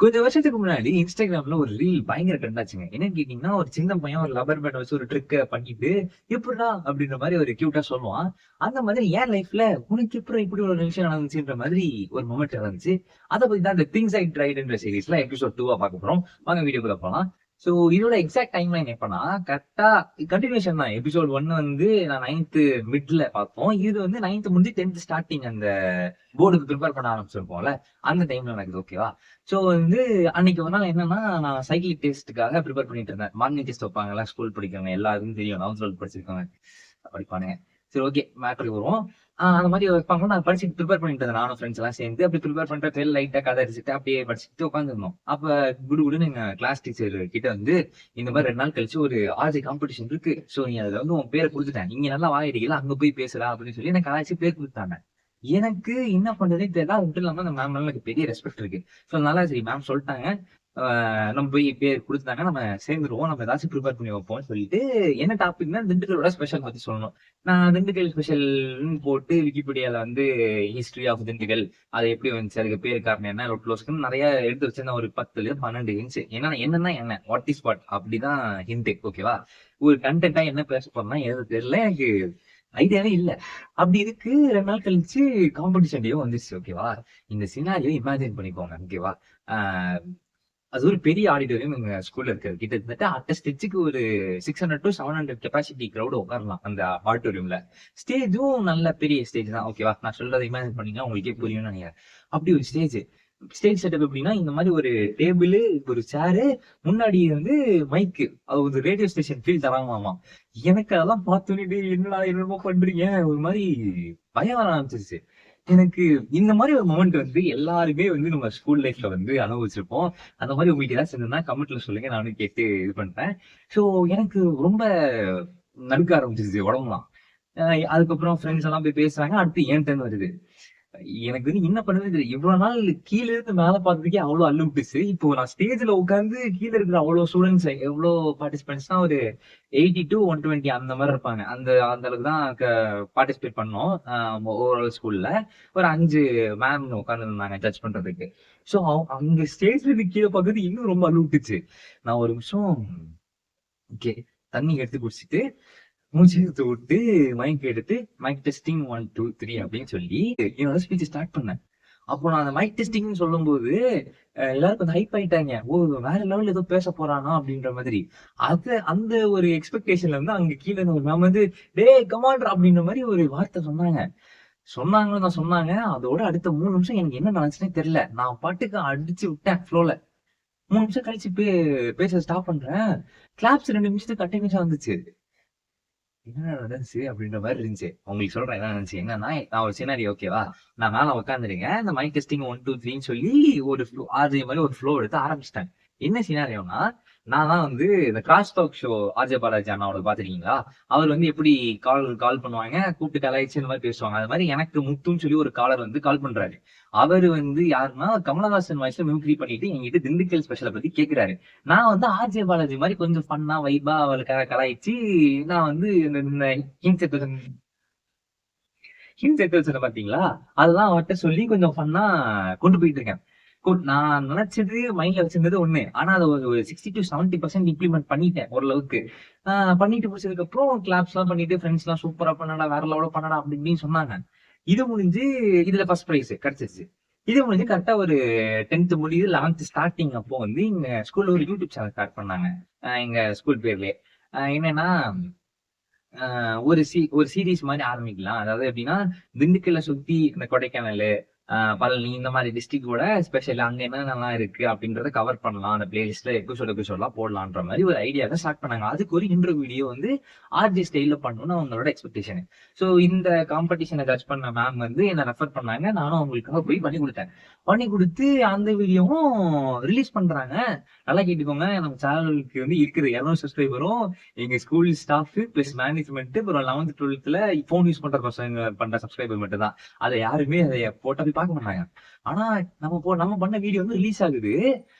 கொஞ்சம் வருஷத்துக்கு முன்னாடி இன்ஸ்டாகிராம்ல ஒரு ரீல் பயங்கர ட்ரெண்ட் ஆச்சுங்க. என்னன்னு கேட்டீங்கன்னா, ஒரு சின்ன பையன் ஒரு லப்பர் பேண்ட வச்சு ஒரு ட்ரிக்க பண்ணிட்டு, "எப்புட்றா?" அப்படின்ற மாரி ஒரு கியூட்டா சொல்லுவான். அந்த மாதிரி என் லைஃப்ல உனக்கு எப்புட்றா இப்படி ஒரு விஷயம் நடந்துச்சுன்ற மாதிரி ஒரு மொமெண்ட் நடந்துச்சு. அத பத்தி தான் இந்த திங்ஸ் ஐ ட்ரைடுன்ற சீரிஸ்ல எபிசோட் 2 பார்க்க போறோம். வாங்க வீடியோக்குள்ள போலாம். ஸோ இதோட எக்ஸாக்ட் டைம்லைன் எப்பன்னா, கரெக்ட்டா கன்டினியூஷன் தான். எபிசோட் 1 வந்து நான் 9த் மிட்ல பார்த்தோம். இது வந்து 9த் முடிஞ்சு 10த் ஸ்டார்ட்டிங் அந்த போர்டுக்கு ப்ரிப்பேர் பண்ண ஆரம்பிச்சிருப்போம்ல, அந்த டைம்ல நடக்குது. ஓகேவா? ஸோ வந்து அன்னைக்கு ஒரு நாள் என்னன்னா, நான் சைக்கிள் டெஸ்ட்டுக்காக ப்ரிப்பேர் பண்ணிட்டு இருந்தேன். மார்னிங் டெஸ்ட் வைப்பாங்கல்ல, ஸ்கூல் படிக்கிறவங்க எல்லாருக்கும் தெரியும். 11த், 12த் படிச்சிருக்கவங்க படிப்பானுங்க. சரி, ஓகே, மேட்டருக்கு வருவோம். அந்த மாரி வைப்பாங்க. நான் படிச்சுட்டு ப்ரிப்பேர் பண்ணிட்டு இருந்தேன். நானும் ஃப்ரெண்ட்ஸ் எல்லாம் சேர்ந்து அப்படி ப்ரிப்பேர் பண்றப்ப லைட்டா கதை அடிச்சுட்டு அப்படியே படிச்சுட்டு உட்காந்துருந்தோம். அப்ப குடுகுடுன்னு எங்க கிளாஸ் டீச்சர் கிட்ட வந்து, இந்த மாரி 2 நாள் கழிச்சு ஒரு ஆர்ஜே காம்படிஷன் இருக்கு. ஸோ நீ அதுல வந்து உன் பேர குடுத்துட்டேன். இங்க நல்லா வாயடிக்கல, அங்க போய் பேசுடா அப்படின்னு சொல்லி எனக்கு கலாய்ச்சு பேர் குடுத்தாங்க. எனக்கு என்ன பண்றதுன்னே தெரியல. அது மட்டும் இல்லாம அந்த மேம் மேல எனக்கு பெரிய ரெஸ்பெக்ட் இருக்கு. ஸோ அதனால சரி மேம் சொல்ட்டாங்க. ஆ நம்ம போய் பேர் குடுத்துட்டாங்க. நம்ம சேர்ந்துருவோம். நம்ம ஏதாச்சும் ப்ரிப்பேர் பண்ணி வைப்போம்ன்னு சொல்லிட்டு, என்ன டாபிக்னா திண்டுக்கல்லோட ஸ்பெஷல் பத்தி சொல்லணும். நான் திண்டுக்கல் ஸ்பெஷல்ன்னு போட்டு விக்கிபீடியால வந்து ஹிஸ்டரி ஆஃப் திண்டுக்கல், அது எப்படி வந்துச்சு, அதுக்கு பேரு காரணம் என்ன, க்ளோஸ்க்குன்னு நெறைய எடுத்து வச்சிருந்தேன். ஒரு 10 12 ஹிண்ட்ஸ். ஏன்னா என்னன்னா என்ன, வாட் இஸ் வாட் அப்படிதான் ஹிண்ட். ஓகேவா? ஒரு கன்டென்ட்டா என்ன பேச போறேன்னா எதுவும் தெரியல. எனக்கு ஐடியாவே இல்ல. அப்படி இருக்கு 2 நாள் கழிச்சு காம்படிஷன் டேவும் வந்துருச்சு. ஓகேவா? இந்த சினாரியோ இமேஜின் பண்ணிக்கோங்க. ஓகேவா? ஆ அது ஒரு பெரிய ஆடிட்டோரியம் எங்க ஸ்கூல்ல இருக்கு. கிட்டத்தட்ட அட்ட ஸ்டேஜ்க்கு ஒரு 600 டூ 700 கெப்பாசிட்டி கிரவுட் உட்காரலாம் அந்த ஆடிட்டோரியம்ல. ஸ்டேஜும் நல்ல பெரிய ஸ்டேஜ் தான். ஓகேவா? நான் சொல்றத இமேஜின் பண்ணீங்கன்னா உங்களுக்கே புரியும்னு நெனைக்கிறேன். அப்படி ஒரு ஸ்டேஜ். ஸ்டேஜ் செட்டப் எப்படின்னா, இந்த மாரி ஒரு டேபிளு, ஒரு சேரு, முன்னாடி வந்து மைக்கு. அது ஒரு ரேடியோ ஸ்டேஷன் ஃபீல் தராங்களாமா. எனக்கு அதெல்லாம் பார்த்தோனே, "டேய் என்னடா என்னமோ பண்றீங்க?" ஒரு மாரி பயம் வர ஆரம்பிச்சுருச்சு. எனக்கு இந்த மாரி ஒரு மொமெண்ட் வந்து எல்லாருமே வந்து நம்ம ஸ்கூல் லைஃப்ல வந்து அனுபவிச்சிருப்போம். அந்த மாரி உங்களுக்கு ஏதாச்சும் இருந்ததுன்னா கமெண்ட்ல சொல்லுங்க. நானும் கேட்டு இது பண்றேன். ஸோ எனக்கு ரொம்ப நடுக்க ஆரம்பிச்சுருச்சு உடம்பெல்லாம். அ அதுக்கப்புறம் ஃப்ரெண்ட்ஸ் எல்லாம் போய் பேசுறாங்க. அடுத்து என் டர்ன் வருது. எனக்கு வந்து என்ன பண்ணுறதுன்னு தெரியல. இவ்வளோ நாள் கீழ இருந்து மேல பார்த்ததுக்கே அவ்ளோ அல்லு விட்டுச்சு. இப்போ நான் ஸ்டேஜ்ல உட்கார்ந்து கீழ இருக்கிற அவ்ளோ ஸ்டூடண்ட்ஸ் எவ்ளோ பார்ட்டிசிபென்ட்ஸ்னா ஒரு 80 டூ 120 அந்த மாரி இருப்பாங்க. அந்த அந்த அளவுக்கு தான் பார்ட்டிசிபேட் பண்ணோம். ஓவரால் ஸ்கூல்ல. ஒரு 5 மேம் உட்கார்ந்திருந்தாங்க ஜட்ஜ் பண்றதுக்கு. ஸோ அங்க ஸ்டேஜ்ல இருந்து கீழ பார்க்குறது இன்னும் ரொம்ப அல்லு விட்டுச்சு. நான் ஒரு நிமிஷம் ஓகே, தண்ணி எடுத்து குடிச்சிட்டு மூச்சு இழுத்து விட்டு மைக் எடுத்து மைக் டெஸ்டிங் 1 2 3 அப்படின்னு சொல்லி என்னோட ஸ்பீச் ஸ்டார்ட் பண்ணேன். அப்போ நான் அந்த மைக் டெஸ்டிங்ன்னு சொல்லும்போது, எல்லாரும் கொஞ்சம் ஹைப் ஆயிட்டாங்க. ஓ! வேற லெவல்ல ஏதோ பேச போறானா அப்படின்ற மாதிரி. அந்த ஒரு எக்ஸ்பெக்டேஷன்ல இருந்து அங்க கீழ இருந்து ஒரு மேம் வந்து, "டேய் கமான்ட்ரா" அப்படின்ற மாரி ஒரு வார்த்தை சொன்னாங்க. சொன்னாங்கன்னு தான் சொன்னாங்க. அதோட அடுத்த 3 நிமிஷம் எனக்கு என்ன நடந்துச்சுன்னே தெரியல. நான் பாட்டுக்கு அடிச்சு விட்டேன் ஃப்ளோல. 3 நிமிஷம் கழிச்சு பேச ஸ்டார்ட் பண்றேன். கிளாப்ஸ் 2 நிமிஷத்துக்கு கன்டினியூஸா வந்துச்சு. என்னடா நடந்துச்சு அப்படின்ற மாரி இருந்துச்சு. உங்களுக்கு சொல்றேன் என்ன நடந்துச்சு. என்னன்னா, நான் ஒரு சினாரியோ ஓகேவா? நான் மேல உட்கார்ந்துருக்கேன். இந்த மைக் டெஸ்டிங் 1 2 3ன்னு சொல்லி ஒரு ஆர்ஜே மாரி ஒரு ஃப்ளோ எடுத்து ஆரம்பிச்சுட்டேன். என்ன சினாரியோன்னா, நான் தான் வந்து இந்த cross talk show RJ Balaji அண்ணாவோடது பார்த்துருக்கீங்களா? அவர் வந்து எப்படி கால் கால் பண்ணுவாங்க, கூப்பிட்டு கலாய்ச்சு இந்த மாரி பேசுவாங்க. அது மாரி எனக்கு முத்துன்னு சொல்லி ஒரு காலர் வந்து கால் பண்றாரு. அவரு வந்து யாருன்னா, கமலஹாசன் வாய்ஸ்ல மிமிக்ரி பண்ணிட்டு என்கிட்ட திண்டுக்கல் ஸ்பெஷல பத்தி கேட்கிறாரு. நான் வந்து ஆர்ஜே பாலாஜி மாரி கொஞ்சம் ஃபன்னா, வைபா அவளுக்காக கலாய்ச்சு, நான் வந்து இந்த இந்த ஹிந்ட்ஸ் எடுத்து ஹிண்ட்ஸ் எடுத்து வச்சிருந்தேன் பார்த்தீங்களா? அதெல்லாம் அவர்ட்ட சொல்லி கொஞ்சம் ஃபன்னா கொண்டு போயிட்டு இருக்கேன். நான் நினைச்சது மைண்ட்ல வச்சிருந்தது ஒண்ணு. ஆனா அத ஒரு 60 டூ 70% இம்ப்ளிமெண்ட் பண்ணிட்டேன் ஓரளவுக்கு. ஆ பண்ணிட்டு முடிச்சதுக்கப்புறம் கிளாப்ஸ்லாம் பண்ணிட்டு ஃபிரெண்ட்ஸ்லாம் சூப்பரா பண்ணடா, வேற லெவல்ல பண்ணடா அப்படி இப்படின்னு சொன்னாங்க. இது முடிஞ்சு இதுல ஃபர்ஸ்ட் பிரைஸ் கிடைச்சிருச்சு. இது முடிஞ்சு கரெக்ட்டா ஒரு 10த் முடியுது 11த் ஸ்டார்ட்டிங் அப்போ வந்து எங்க ஸ்கூல்ல ஒரு யூடியூப் சேனல் ஸ்டார்ட் பண்ணாங்க. எங்க ஸ்கூல் பேர்லயே. என்னன்னா ஒரு சீரிஸ் மாரி ஆரம்பிக்கலாம். அதாவது எப்படின்னா, திண்டுக்கல்ல சுத்தி இந்த கொடைக்கானலு, பழனி இந்த மாரி டிஸ்ட்ரிக்ட்டோட ஸ்பெஷல் அங்க என்னென்னலாம் இருக்கு அப்படின்றத கவர் பண்ணலாம். அந்த பிளேலிஸ்ட்ல எபிசோட்லாம் போடலான்ற மாரி ஒரு ஐடியால ஸ்டார்ட் பண்ணாங்க. அதுக்கு ஒரு இன்ட்ரோ வீடியோ வந்து ஆர்ஜே ஸ்டைல்ல பண்ணணும்னு அவங்களோட எக்ஸ்பெக்டேஷன். ஸோ இந்த காம்படிஷன ஜட்ஜ் பண்ண மேம் வந்து என்ன ரெஃபர் பண்ணாங்க. நானும் அவங்களுக்காக போய் பண்ணி குடுத்தேன். பண்ணி குடுத்து அந்த வீடியோவும் ரிலீஸ் பண்றாங்க. நல்லா கேட்டுக்கோங்க. நம்ம சேனலுக்கு வந்து இருக்கிற 200 சப்ஸ்கிரைபரும் எங்க ஸ்கூல் ஸ்டாஃப் பிளஸ் மேனேஜ்மென்ட் அப்புறம் 11த் 12த்ல ஃபோன் யூஸ் பண்ற பசங்க பண்ற சப்ஸ்கிரைபர் மட்டும் தான். அத யாருமே போட்டா போய் பார்க்க மாட்டாங்க. ஆனா நம்ம பண்ண வீடியோ வந்து ரிலீஸ் ஆகுது.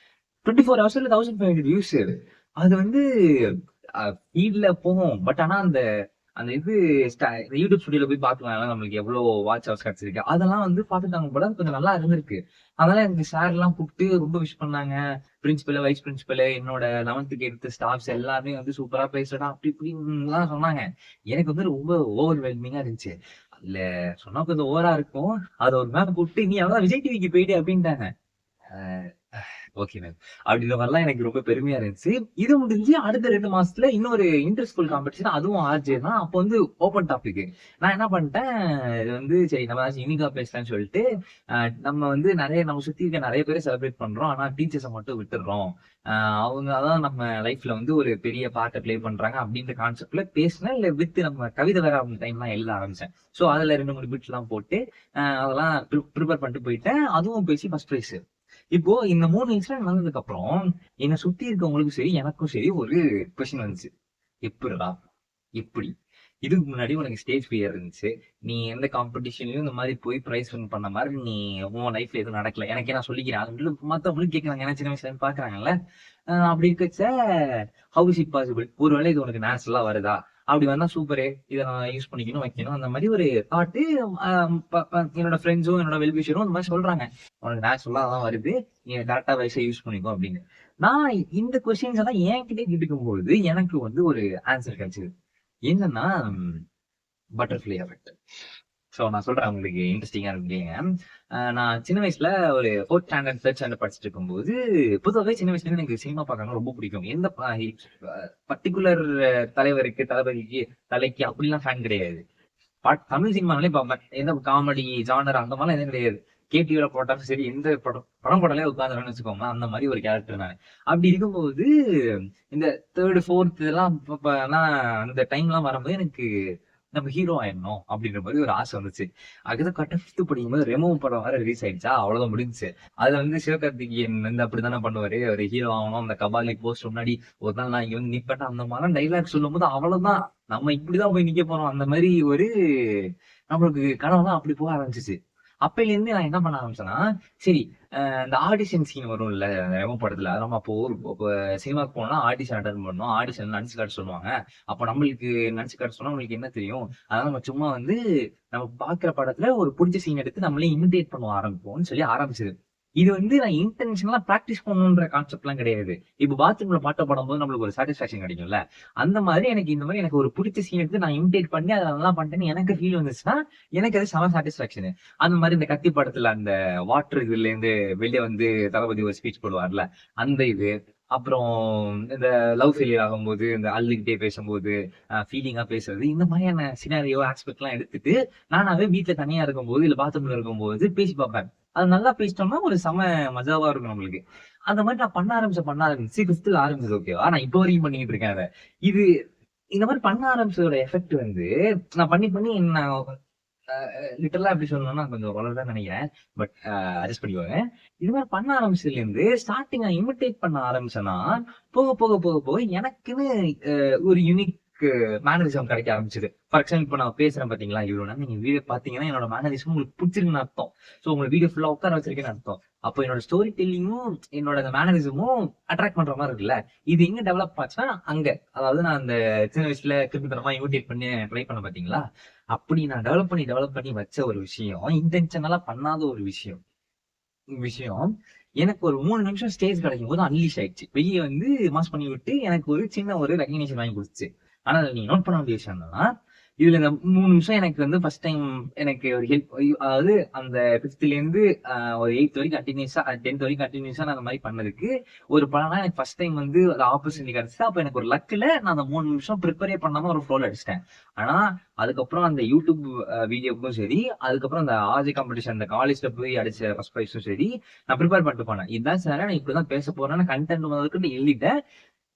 24 ஹவர்ஸ்ல 1500 வியூஸ். அது வந்து ஃபீட்ல போகும். பட் ஆனா அந்த அந்த இது யூடியூப் ஸ்டுடியோல போய் பாக்கலாம் நம்மளுக்கு எவ்வளவு வாட்ச் ஹவர்ஸ் கிடைச்சிருக்கு அதெல்லாம் வந்து பாத்துட்டாங்க போல கொஞ்சம் நல்லா இருந்திருக்கு. அதெல்லாம் எனக்கு சார் எல்லாம் கூப்பிட்டு ரொம்ப விஷ் பண்ணாங்க. பிரின்சிபல், வைஸ் பிரின்சிபல், என்னோட 11th எடுத்த ஸ்டாஃப்ஸ் எல்லாருமே வந்து சூப்பரா பேசுறடா அப்படி இப்படின்னு சொன்னாங்க. எனக்கு வந்து ரொம்ப ஓவர்வெல்மிங்கா இருந்துச்சு. அதுல சொன்னா கொஞ்சம் ஓவரா இருக்கும். அது ஒரு மேம் கூப்பிட்டு நீ அவ்வளவு விஜய் டிவிக்கு போயிட்டு அப்படின்ட்டாங்க. Okay ma'am. அப்படின்ற மாதிரிலாம் எனக்கு ரொம்ப பெருமையா இருந்துச்சு. இது முடிஞ்சு அடுத்த 2 மாசத்துல இன்னொரு இன்டர் ஸ்கூல் காம்படிஷன், அதுவும் ஆர்ஜே தான். அப்போ வந்து ஓப்பன் டாபிக். நான் என்ன பண்ணிட்டேன், இது வந்து சரி நம்ம ஏதாச்சும் யூனிக்கா பேசலாம்னு சொல்லிட்டு, நம்ம வந்து நம்ம சுத்தி இருக்க நிறைய பேரை செலிப்ரேட் பண்றோம். ஆனா டீச்சர்ஸை மட்டும் விட்டுடுறோம். அவங்க அதான் நம்ம லைஃப்ல வந்து ஒரு பெரிய பார்ட்டை ப்ளே பண்றாங்க அப்படின்ற கான்செப்ட்ல பேசினேன். இல்ல வித் நம்ம கவிதை வேற அந்த டைம்லாம் எழுத ஆரம்பிச்சேன். ஸோ அதுல 2, 3 பிட்ஸ் எல்லாம் போட்டு அதெல்லாம் ப்ரிப்பேர் பண்ணிட்டு போயிட்டேன். அதுவும் பேசி ஃபர்ஸ்ட் ப்ரைஸ். இப்போ இந்த 3 இன்சிடென்ட் வந்ததுக்கு அப்புறம் என்ன சுத்தி இருக்கவங்களுக்கும் சரி எனக்கும் சரி ஒரு கொஸ்டின் வந்துச்சு. எப்படிடா எப்படி இதுக்கு முன்னாடி உனக்கு ஸ்டேஜ் ஃபியர் இருந்துச்சு, நீ எந்த காம்படிஷன்லயும் இந்த மாதிரி போய் பிரைஸ் வின் பண்ண மாதிரி நீ உன் லைஃப்ல எதுவும் நடக்கல, எனக்கே நான் சொல்லிக்கிறேன். அது மத்தவங்களுக்கு கேட்கறாங்க, ஏன்னா சின்ன வயசுல இருந்து பாக்குறாங்கல்ல. அப்படி இருக்கச்ச ஹவு இஸ் இட் பாசிபிள், ஒருவேளை இது உனக்கு நேச்சுரலா வருதா, அப்படி வந்தா சூப்பரே, இதை நான் யூஸ் பண்ணிக்கணும் வைக்கணும் அந்த மாதிரி ஒரு தாட்டு என்னோட ஃப்ரெண்ட்ஸும் என்னோட வெல்விஷரும் இந்த மாதிரி சொல்றாங்க. உனக்கு நேச்சுரலா தான் வருது, நீ கரெக்டா வயசை யூஸ் பண்ணிக்கோ அப்படின்னு. நான் இந்த கொஸ்டின்ஸ் எல்லாம் என்கிட்டே கேட்டுக்கும் பொழுது எனக்கு வந்து ஒரு ஆன்சர் கிடைச்சது. என்னன்னா பட்டர்ஃப்ளை எஃபெக்ட். ஸோ நான் சொல்றேன் உங்களுக்கு இன்ட்ரெஸ்டிங்கா இருக்குங்க. நான் சின்ன வயசுல ஒரு 4th ஸ்டாண்டர்ட் 3rd ஸ்டாண்டர்ட் படிச்சுட்டு இருக்கும்போது பொதுவாகவே சின்ன வயசுல எனக்கு சினிமா பார்க்கணும் ரொம்ப பிடிக்கும். எந்த பர்டிகுலர் தலைவருக்கு தளபதிக்கு தலைக்கு அப்படிலாம் ஃபேன் கிடையாது. தமிழ் சினிமாலே பார்ப்பேன். எந்த காமெடி ஜானர் அந்த மாதிரிலாம் எதுவும் கிடையாது. கேடிவில போட்டாலும் சரி, எந்த படம் போட்டாலே உட்காந்துருன்னு வச்சுக்கோங்க, அந்த மாதிரி ஒரு கேரக்டர் நான். அப்படி இருக்கும்போது இந்த 3rd 4th இதெல்லாம் அந்த டைம்லாம் வரும்போது எனக்கு நம்ம ஹீரோ ஆயிடணும் அப்படின்ற மாதிரி ஒரு ஆசை வந்துச்சு. அதுதான் கரெக்டா 5th படிக்கும்போது ரெமோ படம் வேற ரிலீஸ் ஆயிடுச்சா, அவ்வளவுதான் முடிஞ்சுச்சு. அதுல வந்து சிவகார்த்திகேயன் வந்து அப்படித்தானே பண்ணுவாரு, ஒரு ஹீரோ ஆகணும், அந்த கபாலி போஸ்ட் முன்னாடி ஒரு நாள் நான் இங்க வந்து நிப்பேன் அந்த மாதிரிலாம் டைலாக் சொல்லும் போது அவ்வளவுதான், நம்ம இப்படிதான் போய் நிக்க போறோம் அந்த மாதிரி ஒரு நம்மளுக்கு கனவுலாம் அப்படி போக ஆரம்பிச்சிச்சு. அப்பையில இருந்து நான் என்ன பண்ண ஆரம்பிச்சேன்னா, சரி இந்த ஆடிஷன் சீன் வரும்ல ரெமோ படத்துல, நம்ம அப்போ சினிமாக்கு போனா ஆடிஷன் அட்டன் பண்ணணும், ஆடிஷன் நடிச்சு காட்ட சொல்லுவாங்க. அப்போ நம்மளுக்கு நடிச்சு காட்ட சொன்னா உங்களுக்கு என்ன தெரியும், அதனால நம்ம சும்மா வந்து நம்ம பாக்குற படத்துல ஒரு பிடிச்ச சீன் எடுத்து நம்மளே இமிடேட் பண்ண ஆரம்பிப்போம்னு சொல்லி ஆரம்பிச்சது. இது வந்து நான் இன்டென்ஷனலா பிராக்டிஸ் பண்ணணுன்ற கான்செப்ட் எல்லாம் கிடையாது. இப்ப பாத்ரூம்ல பாட்ட போடும்போது நம்மளுக்கு ஒரு சாட்டிஸ்பாக்சன் கிடைக்கும்ல, அந்த மாதிரி எனக்கு இந்த மாதிரி எனக்கு ஒரு பிடிச்ச சீன் எடுத்து நான் இமிடேட் பண்ணி அதை நல்லா பண்ணிட்டேன்னு எனக்கு ஃபீல் வந்துச்சுன்னா எனக்கு அது செம சாட்டிஸ்பாக்சன். அந்த மாதிரி இந்த கத்தி படத்துல அந்த வாட்டர் இதுல இருந்து வெளியே வந்து தளபதி ஒரு ஸ்பீச் போடுவார்ல, அந்த இது அப்புறம் இந்த லவ் ஃபெயிலியர் ஆகும்போது இந்த அழுதுகிட்டே பேசும்போது ஃபீலிங்கா பேசுறது, இந்த மாதிரியான சினாரியோ ஆஸ்பெக்ட் எல்லாம் எடுத்துட்டு நானாவே வீட்டுல தனியா இருக்கும்போது இல்ல பாத்ரூம்ல இருக்கும்போது பேசி பார்ப்பேன். அது நல்லா பேசிட்டோம்னா ஒரு செம மஜாவா இருக்கும் நம்மளுக்கு. அந்த மாதிரி நான் பண்ண ஆரம்பிச்சு 5th ஆரம்பிச்சது ஓகேவா, நான் இப்போ வரைக்கும் பண்ணிட்டு இருக்கேன் அதை. இது இந்த மாதிரி பண்ண ஆரம்பிச்சதோட எஃபெக்ட் வந்து நான் பண்ணி பண்ணி நான் லிட்டரலா எப்படி சொல்லணும்னா கொஞ்சம் வளர்தான் நினைக்கிறேன். பட் அட்ஜஸ்ட் பண்ணிக்கோங்க. இது மாதிரி பண்ண ஆரம்பிச்சதுல இருந்து ஸ்டார்டிங் நான் இமிட்டேட் பண்ண ஆரம்பிச்சேன்னா போக போக போக போக எனக்குன்னு ஒரு யூனிக் மேனரிசம் கிடைக்க ஆரம்பிச்சது. ஃபார் எக்ஸாம்பிள் இப்போ நான் பேசுறேன் பாத்தீங்களா, இவ்வளவு நீங்க வீடியோ பாத்தீங்கன்னா என்னோட மேனரிசம் உங்களுக்கு பிடிச்சிருக்குன்னு அர்த்தம். ஸோ உங்களுக்கு வீடியோ ஃபுல்லா உட்கார வச்சிருக்கேன்னு அர்த்தம். அப்போ என்னோட ஸ்டோரி டெல்லிங்கும் என்னோட அந்த மேனரிசமும் அட்ராக்ட் பண்ற மாதிரி இருக்குல்ல. இது எங்க டெவலப் ஆச்சுன்னா அங்க, அதாவது நான் அந்த சின்ன வயசுல கிருமித்தனமா இமிட்டேட் பண்ணி ட்ரை பண்ண பாத்தீங்களா, அப்படி நான் டெவலப் பண்ணி வச்ச ஒரு விஷயம், இன்டென்ஷனலா பண்ணாத ஒரு விஷயம் விஷயம் எனக்கு ஒரு 3 நிமிஷம் ஸ்டேஜ் கிடைக்கும் போது அன்லீஷ் ஆயிடுச்சு. வெளியே வந்து மாஸ் பண்ணி விட்டு எனக்கு ஒரு சின்ன ஒரு ரெகக்னிஷன் வாங்கி கொடுத்துச்சு. ஆனா நீங்க நோட் பண்ண வேண்டிய விஷயம் என்னன்னா, இதுல இந்த 3 நிமிஷம் எனக்கு வந்து ஃபர்ஸ்ட் டைம் எனக்கு ஒரு ஹெல்ப், அதாவது அந்த 5th இருந்து ஒரு 8th வரைக்கும் கண்டினியூஸா 10th வரைக்கும் கண்டினியூஸா நான் அந்த மாதிரி பண்ணதுக்கு ஒரு பலனா எனக்கு ஃபர்ஸ்ட் டைம் வந்து ஒரு ஆப்பர்ச்சுனிட்டி கிடைச்சது. அப்ப எனக்கு ஒரு லக்ல நான் அந்த 3 நிமிஷம் ப்ரிப்பரே பண்ணாம ஒரு ஃப்ளோல அடிச்சிட்டேன். ஆனா அதுக்கப்புறம் அந்த யூடியூப் வீடியோக்கும் சரி, அதுக்கப்புறம் அந்த ஆர்ஜே காம்படிஷன் அந்த காலேஜ்ல போய் அடிச்ச ஃபர்ஸ்ட் ப்ரைஸும் சரி, நான் ப்ரிப்பேர் பண்ணிட்டு போனேன். இதுதான் சார் நான் இப்படிதான் பேச போறேன்னு கண்டென்ட் முதல்ல எழுதிட்டேன்.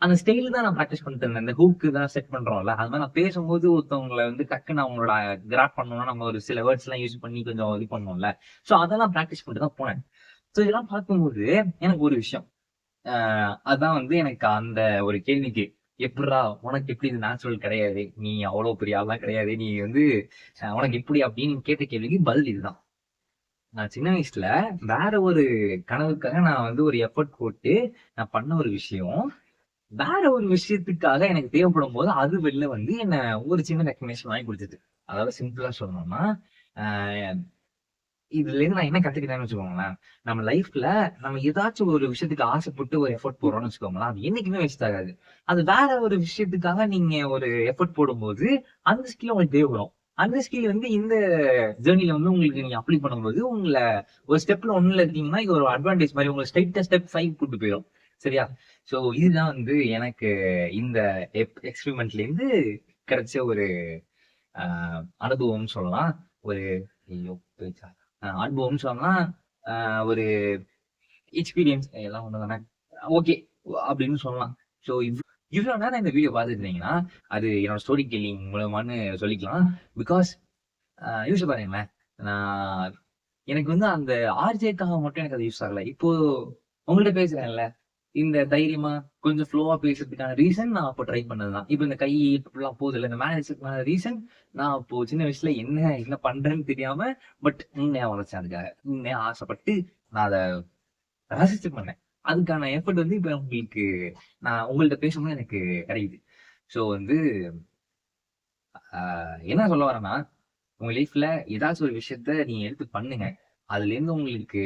அந்த ஸ்டைல் தான் நான் ப்ராக்டிஸ் பண்ணிட்டு இருந்தேன். இந்த ஹூக்கு தான் செட் பண்றோம்ல, அது மாதிரி நான் பேசும்போது ஒருத்தவங்களை வந்து டக்குன்னு அவங்களோட கிராப் பண்ணணும்னா நம்ம ஒரு சில வேர்ட்ஸ் எல்லாம் யூஸ் பண்ணி கொஞ்சம் இது பண்ணுவோம்ல. சோ அதெல்லாம் ப்ராக்டிஸ் பண்ணிட்டு தான் போனேன். சோ இதெல்லாம் பார்க்கும்போது எனக்கு ஒரு விஷயம், அதான் வந்து எனக்கு அந்த ஒரு கேள்விக்கு, எப்படிடா உனக்கு எப்படி இது நேச்சுரல் கிடையாது, நீ அவ்வளவு பெரிய ஆள்லாம் கிடையாது, நீ வந்து உனக்கு எப்படி அப்படின்னு கேட்ட கேள்விக்கு பதில் இதுதான். நான் சின்ன வயசுல வேற ஒரு கனவுக்காக நான் வந்து ஒரு எஃபர்ட் போட்டு நான் பண்ண ஒரு விஷயம். வேற ஒரு விஷயத்துக்காக எனக்கு தேவைப்படும் போது அது வெளில வந்து என்ன ஒரு சின்ன ரெக்கக்னேஷன் வாங்கி கொடுத்தது. அதாவது சிம்பிளா சொல்லணும்னா, ஆ இதுல இருந்து நான் என்ன கத்துக்கிட்டேன்னு வச்சுக்கோங்களேன். நம்ம லைஃப்ல நம்ம ஏதாச்சும் ஒரு விஷயத்துக்கு ஆசைப்பட்டு ஒரு எஃபோர்ட் போடுறோம்னு வச்சுக்கோங்களேன். அது என்னைக்குமே வேஸ்ட் ஆகாது. அது வேற ஒரு விஷயத்துக்காக நீங்க ஒரு எஃபோர்ட் போடும்போது, அந்த ஸ்கில் உங்களுக்கு தேவைப்படும். அந்த ஸ்கில் வந்து இந்த ஜர்னில வந்து உங்களுக்கு நீங்க அப்ளை பண்ணும்போது, உங்கள ஒரு ஸ்டெப்ல 1ல இருக்கீங்கன்னா, இது ஒரு அட்வான்டேஜ் மாரி உங்கள ஸ்ட்ரெய்ட்டா ஸ்டெப் 5 கூட்டு போயிரும். சரியா? சோ இதுதான் வந்து எனக்கு இந்த எக்ஸ்பெரிமென்ட்லேருந்து கிடைச்ச ஒரு அ அனுபவம்னு சொல்லலாம். ஒரு ஐயோ! போயிருச்சா? அனுபவம்னு சொல்லலாம். ஒரு எக்ஸ்பீரியன்ஸ் எல்லாம் ஒண்ணு தானே. ஓகே அப்படின்னு சொல்லலாம். ஸோ இவ்ளோ நேரம் இந்த வீடியோ பார்த்துட்டு இருந்தீங்கன்னா, அது என்னோட ஸ்டோரி டெல்லிங் மூலமான்னு சொல்லிக்கலாம். பிகாஸ் யோசிச்சு பாருங்களேன். நான் எனக்கு வந்து அந்த ஆர்ஜேக்காக மட்டும் எனக்கு அது யூஸ் ஆகல. இப்போ உங்கள்ட்ட பேசுறேன்ல, இந்த தைரியமா கொஞ்சம் ஃப்ளோவா பேசுறதுக்கான ரீசன் நான் அப்ப ட்ரை பண்ணது தான். இப்ப இந்த கை இப்படிலாம் போகுதுல்ல, இந்த மேனேஜர்க்கான ரீசன் நான் அப்போ சின்ன வயசுல என்ன பண்றேன்னு தெரியாம, பட் உண்மையா உழைச்சேன் அதுக்காக. உண்மையா ஆசைப்பட்டு நான் அத ரசிச்சு பண்ணேன். அதுக்கான எஃபோர்ட் வந்து இப்ப உங்களுக்கு நான் உங்கள்ட்ட பேசும்போது எனக்கு கிடைக்குது. ஸோ வந்து என்ன சொல்ல வரேன்னா, உங்க லைஃப்ல ஏதாச்சும் ஒரு விஷயத்த நீங்க எடுத்து பண்ணுங்க. அதுலேருந்து உங்களுக்கு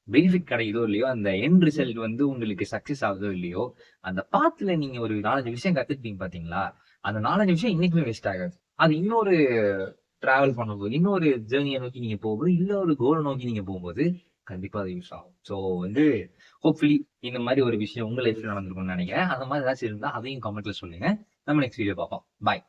பெனிஃபிட் கிடைக்குதோ இல்லையோ, அந்த எண்ட் ரிசல்ட் வந்து உங்களுக்கு சக்சஸ் ஆகுதோ இல்லையோ, அந்த பாத்ல நீங்க ஒரு 4, 5 விஷயம் கத்துக்கிட்டீங்க பார்த்தீங்களா? அந்த 4, 5 விஷயம் என்னைக்குமே வேஸ்ட் ஆகாது. அது இன்னொரு டிராவல் பண்ணும்போது, இன்னொரு ஜர்னிய நோக்கி நீங்க போகும்போது, இன்னொரு கோல நோக்கி நீங்க போகும்போது, கண்டிப்பா அது யூஸ் ஆகும். ஸோ வந்து ஹோப்ஃபுல்லி இந்த மாரி ஒரு விஷயம் உங்க லைஃப்ல நடந்திருக்கும்னு நெனைக்கிறேன். அந்த மாரி ஏதாச்சும் இருந்தா அதையும் கமெண்ட்ல சொல்லுங்க. நம்ம நெக்ஸ்ட் வீடியோ பார்ப்போம். பாய்.